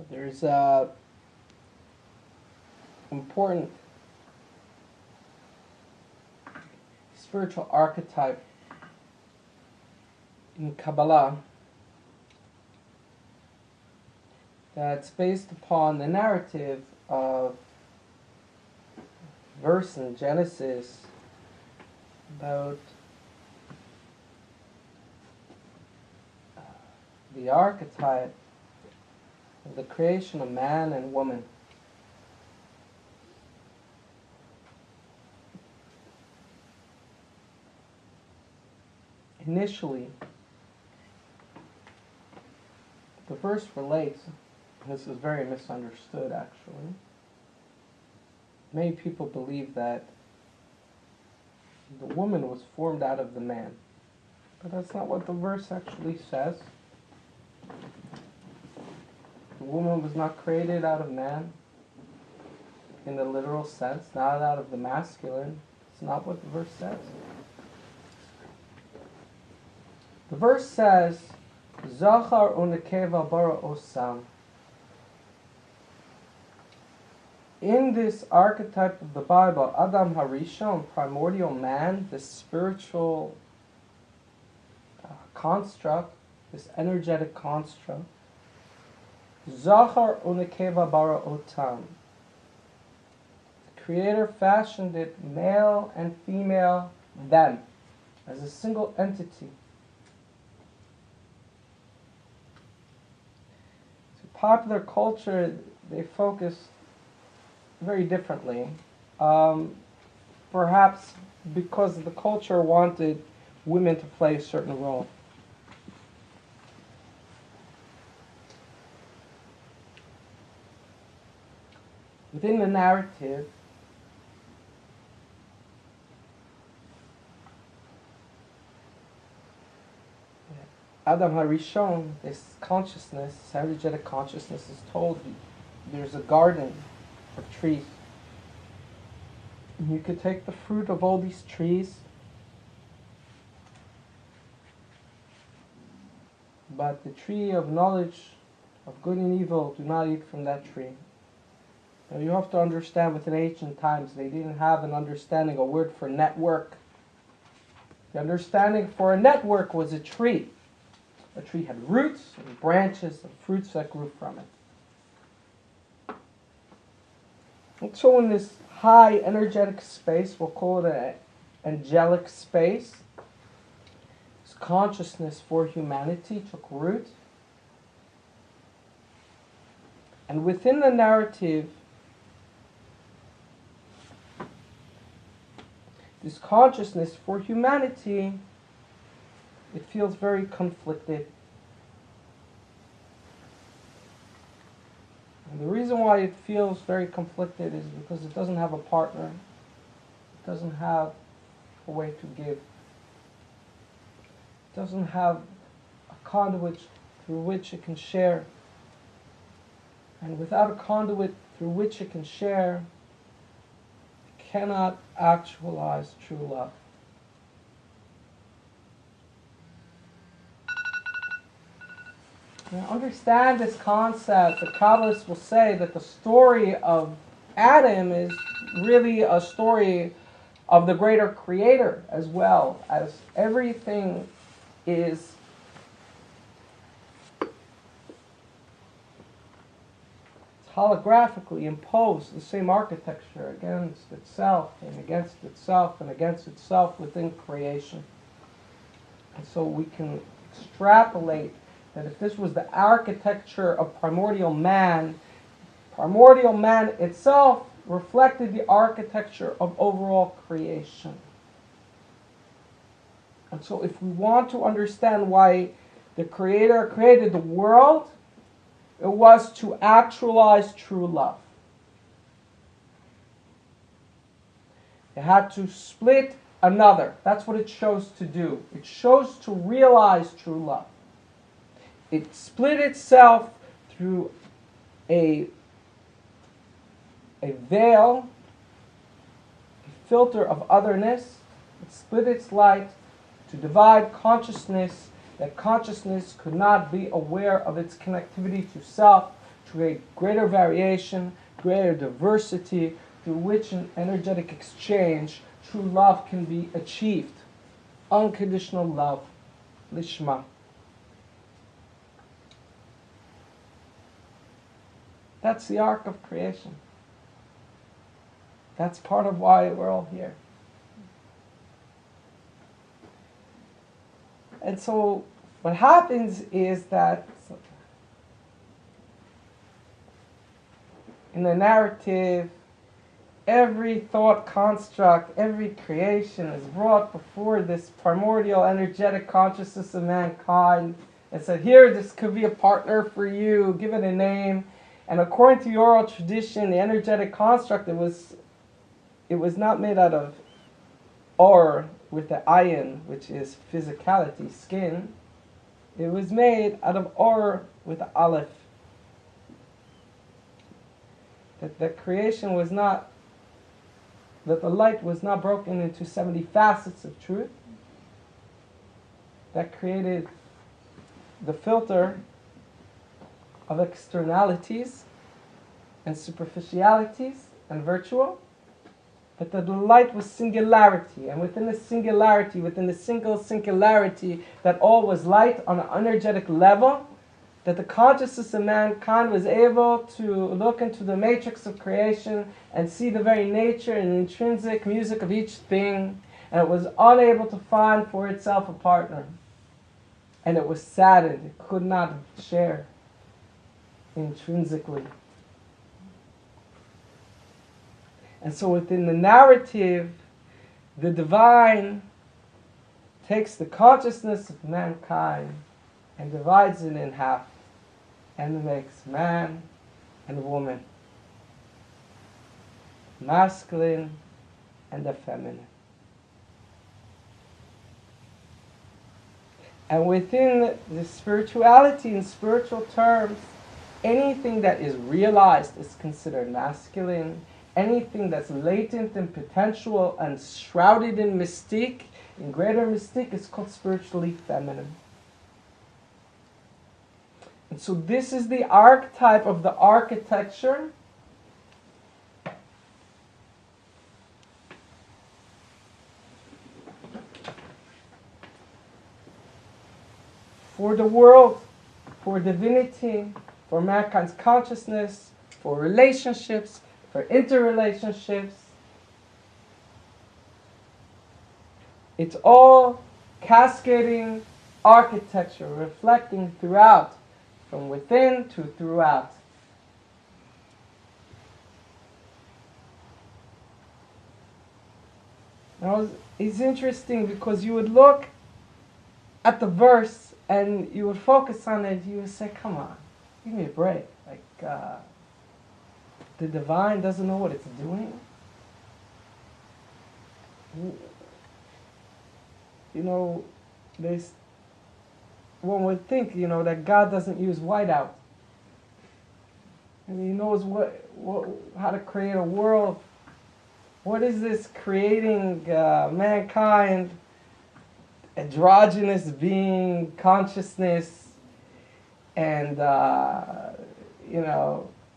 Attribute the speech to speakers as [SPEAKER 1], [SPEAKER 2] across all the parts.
[SPEAKER 1] There's a important spiritual archetype in Kabbalah that's based upon the narrative of verse in Genesis about the archetype of the creation of man and woman. Initially, the verse relates, this is very misunderstood actually. Many people believe that the woman was formed out of the man, but that's not what the verse actually says. The woman was not created out of man in the literal sense, not out of the masculine. It's not what the verse says. The verse says, Zachar unekeva bara osam. In this archetype of the Bible, Adam Harishon, primordial man, this spiritual construct, this energetic construct, Zachar unekeva bara otam. The Creator fashioned it, male and female, them, as a single entity. Popular culture, they focus very differently. Perhaps because the culture wanted women to play a certain role. Within the narrative, Adam Harishon, this consciousness, this energetic consciousness, is told there's a garden of trees. And you could take the fruit of all these trees, but the tree of knowledge of good and evil, do not eat from that tree. Now you have to understand, within ancient times, they didn't have an understanding, a word for network. The understanding for a network was a tree. A tree had roots and branches and fruits that grew from it. And so in this high energetic space, we'll call it an angelic space, this consciousness for humanity took root. And within the narrative, this consciousness for humanity, it feels very conflicted. And the reason why it feels very conflicted is because it doesn't have a partner. It doesn't have a way to give. It doesn't have a conduit through which it can share. And without a conduit through which it can share, it cannot actualize true love. Now, understand this concept. The Kabbalists will say that the story of Adam is really a story of the greater Creator, as well as everything is holographically imposed, the same architecture against itself and against itself and against itself within creation. And so we can extrapolate that if this was the architecture of primordial man itself reflected the architecture of overall creation. And so if we want to understand why the Creator created the world, it was to actualize true love. It had to split another. That's what it chose to do. It chose to realize true love. It split itself through a veil, a filter of otherness. It split its light to divide consciousness, that consciousness could not be aware of its connectivity to self, to create greater variation, greater diversity, through which an energetic exchange, true love can be achieved. Unconditional love, lishma. That's the arc of creation. That's part of why we're all here. And so what happens is that in the narrative, every thought construct, every creation is brought before this primordial energetic consciousness of mankind and said, here, this could be a partner for you, give it a name. And according to the oral tradition, the energetic construct, it was not made out of or with the ayin, which is physicality, skin. It was made out of or with the aleph. That the creation was not, that the light was not broken into 70 facets of truth. That created the filter of externalities and superficialities and virtual. But the light was singularity, and within the singularity, within the singularity, that all was light on an energetic level, that the consciousness of mankind was able to look into the matrix of creation and see the very nature and intrinsic music of each thing, and it was unable to find for itself a partner. And it was saddened, it could not share intrinsically. And so within the narrative, the divine takes the consciousness of mankind and divides it in half and makes man and woman, masculine and the feminine. And within the spirituality in spiritual terms, anything that is realized is considered masculine. Anything that's latent and potential and shrouded in mystique, in greater mystique, is called spiritually feminine. And so this is the archetype of the architecture for the world, for divinity, for mankind's consciousness, for relationships, for interrelationships. It's all cascading architecture, reflecting throughout, from within to throughout. Now, it's interesting because you would look at the verse and you would focus on it, you would say, come on, give me a break. Like, the divine doesn't know what it's doing. You know, one would think, that God doesn't use whiteout. And He knows how to create a world. What is this creating mankind, androgynous being, consciousness, and,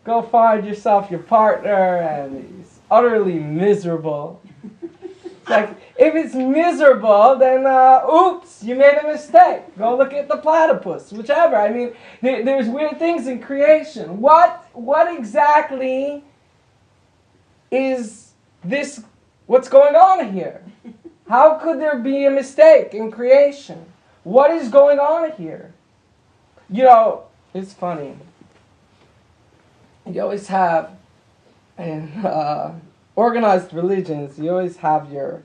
[SPEAKER 1] go find yourself your partner, and he's utterly miserable. It's like, if it's miserable, then, oops, you made a mistake. Go look at the platypus, whichever. I mean, there's weird things in creation. What exactly is this, what's going on here? How could there be a mistake in creation? What is going on here? It's funny. You always have, in organized religions, you always have your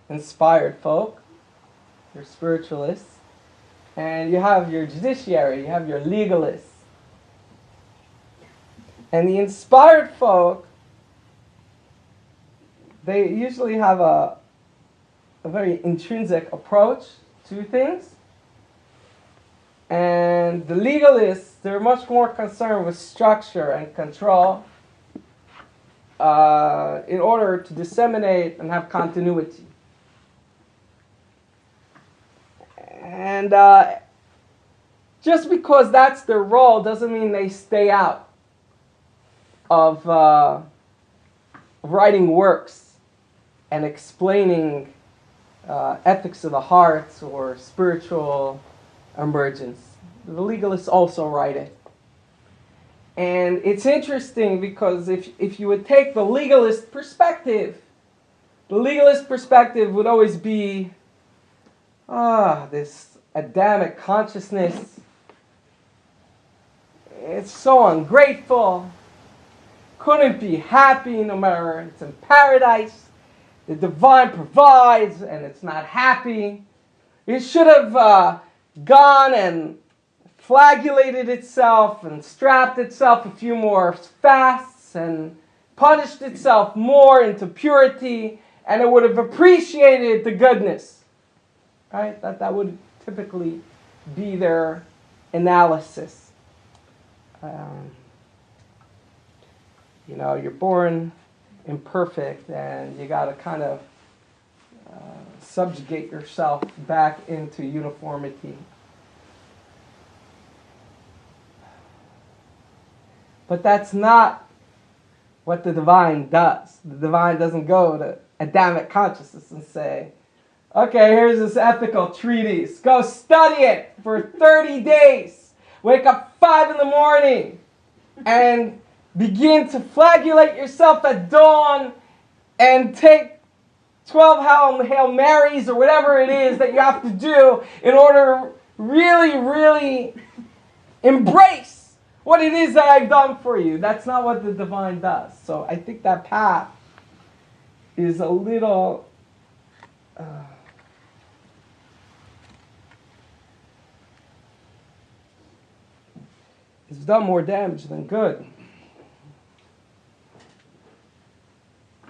[SPEAKER 1] inspired folk, your spiritualists, and you have your judiciary, you have your legalists. And the inspired folk, they usually have a very intrinsic approach to things. And the legalists, they're much more concerned with structure and control in order to disseminate and have continuity. And just because that's their role doesn't mean they stay out. of writing works and explaining ethics of the heart or spiritual emergence. The legalists also write it. And it's interesting because if you would take the legalist perspective would always be, this Adamic consciousness, it's so ungrateful, couldn't be happy no matter it's in paradise, the divine provides and it's not happy. It should have gone and flagellated itself and strapped itself a few more fasts and punished itself more into purity, and it would have appreciated the goodness. Right? That would typically be their analysis. You're born imperfect and you got to kind of subjugate yourself back into uniformity. But that's not what the divine does. The divine doesn't go to Adamic consciousness and say, okay, here's this ethical treatise. Go study it for 30 days. Wake up 5 in the morning and begin to flagellate yourself at dawn and take 12 Hail Marys or whatever it is that you have to do in order to really, really embrace what it is that I've done for you. That's not what the divine does. So I think that path is a little it's done more damage than good.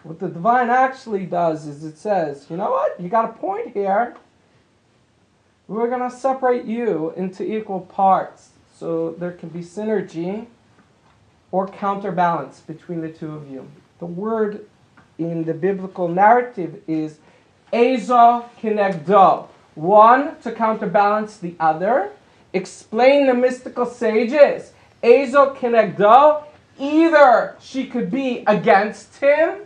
[SPEAKER 1] What the divine actually does is it says, you know what? You got a point here. We're going to separate you into equal parts so there can be synergy or counterbalance between the two of you. The word in the biblical narrative is ezo kenegdo. One to counterbalance the other. Explain the mystical sages. Ezo kenegdo. Either she could be against him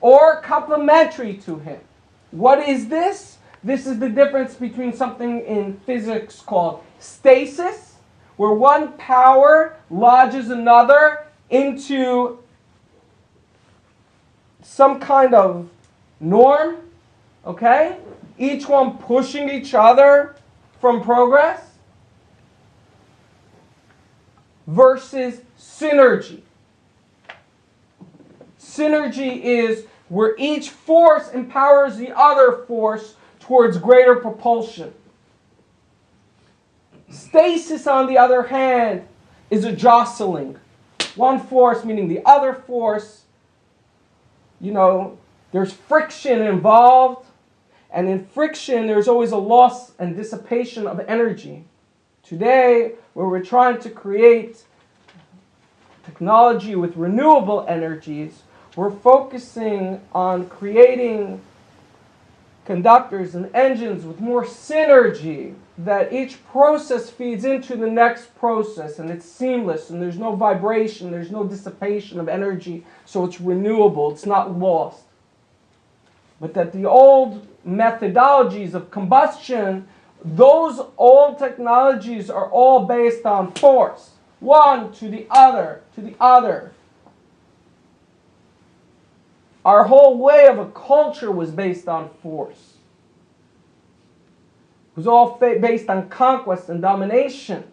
[SPEAKER 1] or complementary to him. What is this? This is the difference between something in physics called stasis, where one power lodges another into some kind of norm, okay? Each one pushing each other from progress, versus synergy. Synergy is where each force empowers the other force towards greater propulsion. Stasis, on the other hand, is a jostling. One force meaning the other force. There's friction involved. And in friction, there's always a loss and dissipation of energy. Today, where we're trying to create technology with renewable energies, we're focusing on creating conductors and engines with more synergy, that each process feeds into the next process and it's seamless and there's no vibration, there's no dissipation of energy, so it's renewable, it's not lost. But that the old methodologies of combustion, those old technologies are all based on force. One to the other, to the other. Our whole way of a culture was based on force. It was all based on conquest and domination.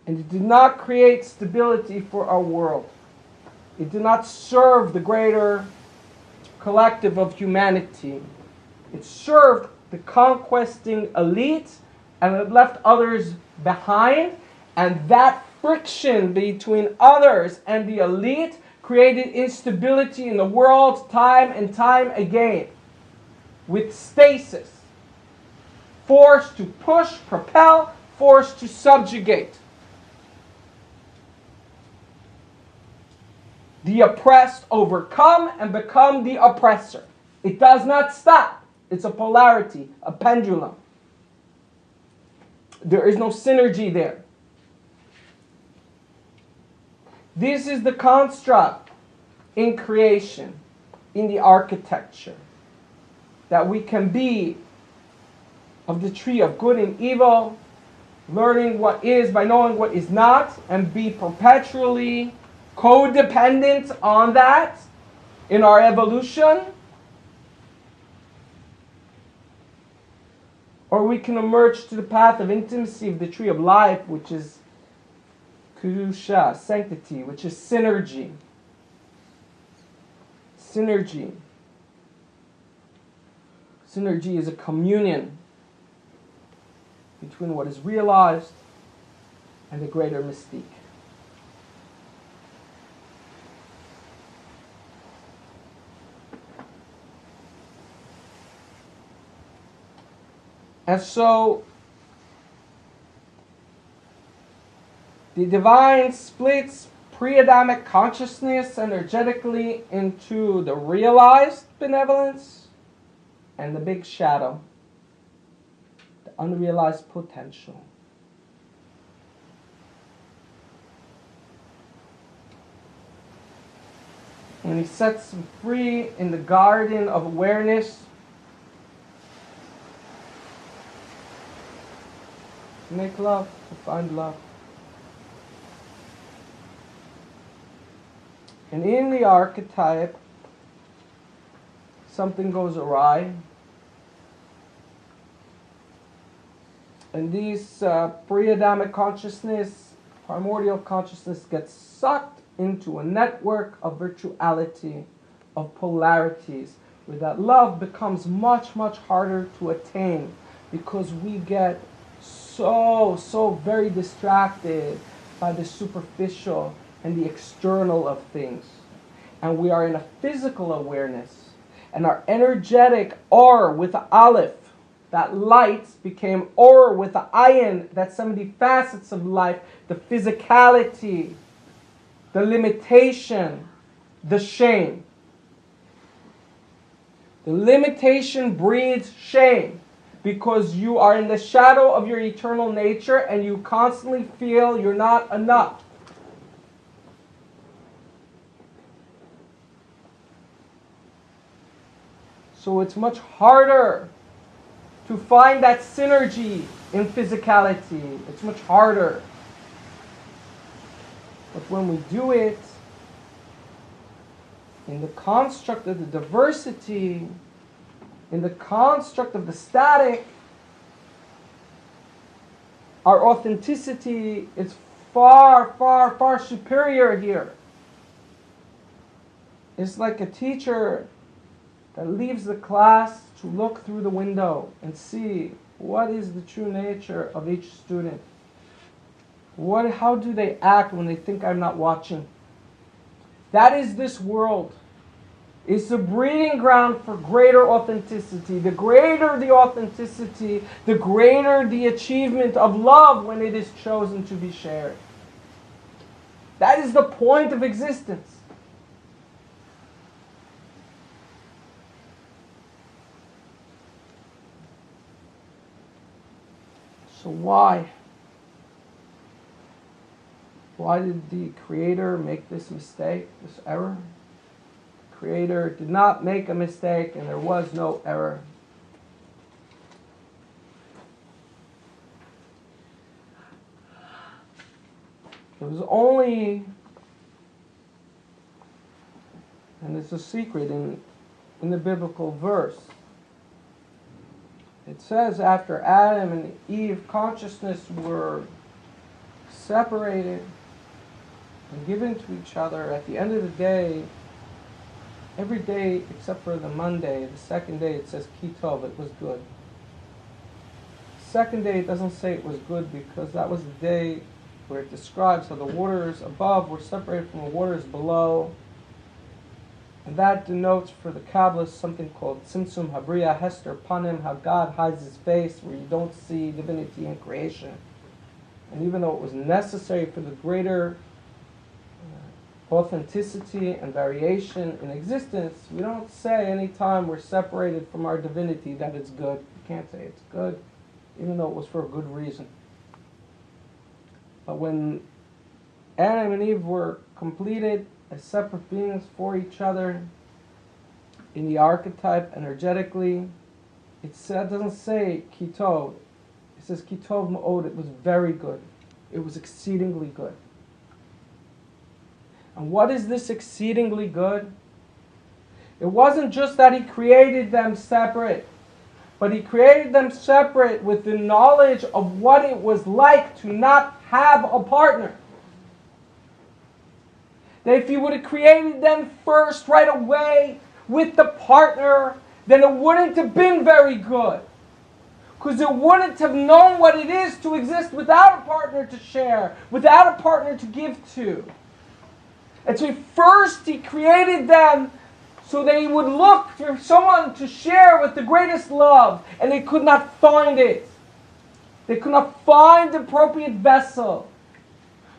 [SPEAKER 1] And it did not create stability for our world. It did not serve the greater collective of humanity. It served the conquesting elite, and it left others behind. And that friction between others and the elite created instability in the world time and time again. With stasis. Force to push, propel, force to subjugate. The oppressed overcome and become the oppressor. It does not stop. It's a polarity, a pendulum. There is no synergy there. This is the construct in creation, in the architecture, that we can be of the tree of good and evil, learning what is by knowing what is not, and be perpetually codependent on that in our evolution. Or we can emerge to the path of intimacy of the tree of life, which is kedusha, sanctity, which is synergy. Synergy. Synergy is a communion between what is realized and the greater mystique. And so, the divine splits pre-Adamic consciousness energetically into the realized benevolence and the big shadow, the unrealized potential. When he sets them free in the garden of awareness, to make love, to find love. And in the archetype, something goes awry. And these pre-Adamic consciousness, primordial consciousness, gets sucked into a network of virtuality, of polarities, where that love becomes much, much harder to attain because we get so very distracted by the superficial and the external of things. And we are in a physical awareness. And our energetic or with the aleph, that light, became or with the ayin, that 70 facets of life, the physicality, the limitation, the shame. The limitation breeds shame. Because you are in the shadow of your eternal nature and you constantly feel you're not enough. So it's much harder to find that synergy in physicality. It's much harder. But when we do it in the construct of the diversity, in the construct of the static, our authenticity is far, far, far superior here. It's like a teacher that leaves the class to look through the window and see what is the true nature of each student. How do they act when they think I'm not watching? That is this world. It's a breeding ground for greater authenticity. The greater the authenticity, the greater the achievement of love when it is chosen to be shared. That is the point of existence. So why? Why did the Creator make this mistake, this error? Creator did not make a mistake and there was no error. It was only, and it's a secret in the biblical verse. It says after Adam and Eve consciousness were separated and given to each other, at the end of the day, every day except for the Monday, the second day, it says Kitov, it was good. The second day it doesn't say it was good because that was the day where it describes how the waters above were separated from the waters below. And that denotes for the Kabbalists something called Tzimtzum Habriya Hester Panim, how God hides his face where you don't see divinity in creation. And even though it was necessary for the greater authenticity and variation in existence, we don't say any time we're separated from our divinity that it's good. You can't say it's good, even though it was for a good reason. But when Adam and Eve were completed as separate beings for each other in the archetype energetically. It doesn't say kitov. It says kitov ma'od. It was very good. It was exceedingly good. And what is this exceedingly good? It wasn't just that he created them separate, but he created them separate with the knowledge of what it was like to not have a partner. That if he would have created them first right away with the partner, then it wouldn't have been very good. Because it wouldn't have known what it is to exist without a partner to share, without a partner to give to. And so first he created them so they would look for someone to share with the greatest love, and they could not find it. They could not find the appropriate vessel.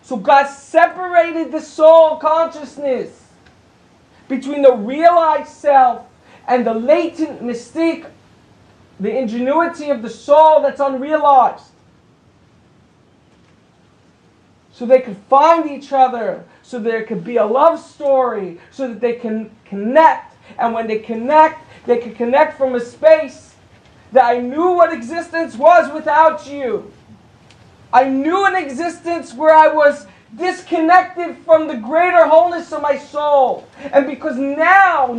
[SPEAKER 1] So God separated the soul consciousness between the realized self and the latent mystique, the ingenuity of the soul that's unrealized. So they could find each other, so there could be a love story, so that they can connect. And when they can connect from a space that I knew what existence was without you. I knew an existence where I was disconnected from the greater wholeness of my soul. And because now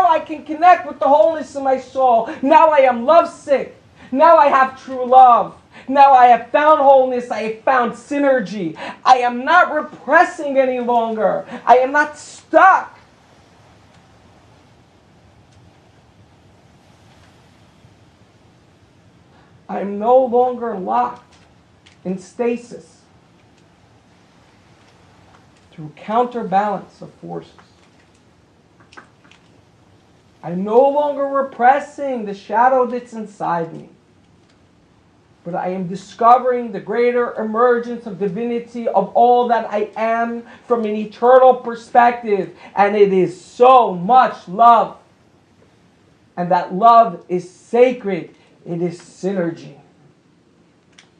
[SPEAKER 1] I can connect with the wholeness of my soul. Now I am lovesick. Now I have true love. Now I have found wholeness. I have found synergy. I am not repressing any longer. I am not stuck. I am no longer locked in stasis through counterbalance of forces. I'm no longer repressing the shadow that's inside me, but I am discovering the greater emergence of divinity of all that I am from an eternal perspective, and it is so much love. And that love is sacred. It is synergy.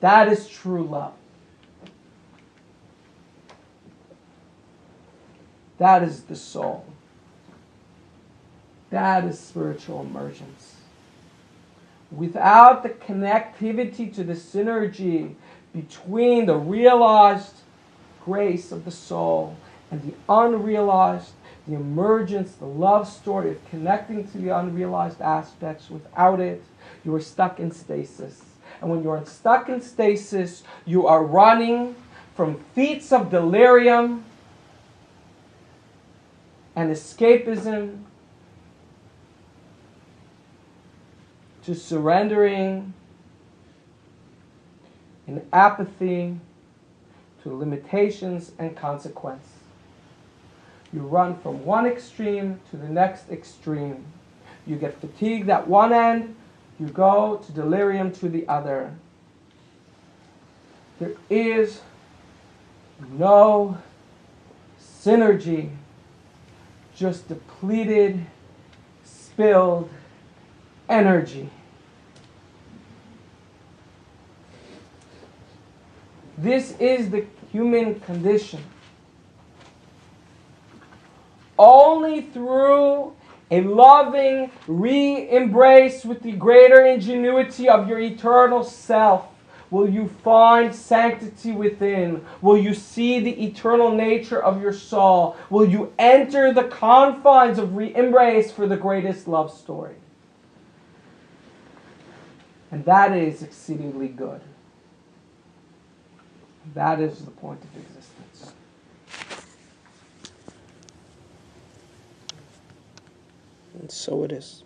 [SPEAKER 1] That is true love. That is the soul. That is spiritual emergence. Without the connectivity to the synergy between the realized grace of the soul and the unrealized, the emergence, the love story of connecting to the unrealized aspects, without it, you are stuck in stasis. And when you are stuck in stasis, you are running from feats of delirium and escapism to surrendering in apathy to limitations and consequence. You run from one extreme to the next extreme. You get fatigued at one end, you go to delirium to the other. There is no synergy, just depleted, spilled energy. This is the human condition. Only through a loving re-embrace with the greater ingenuity of your eternal self will you find sanctity within. Will you see the eternal nature of your soul. Will you enter the confines of re-embrace for the greatest love story. And that is exceedingly good. That is the point of existence. And so it is.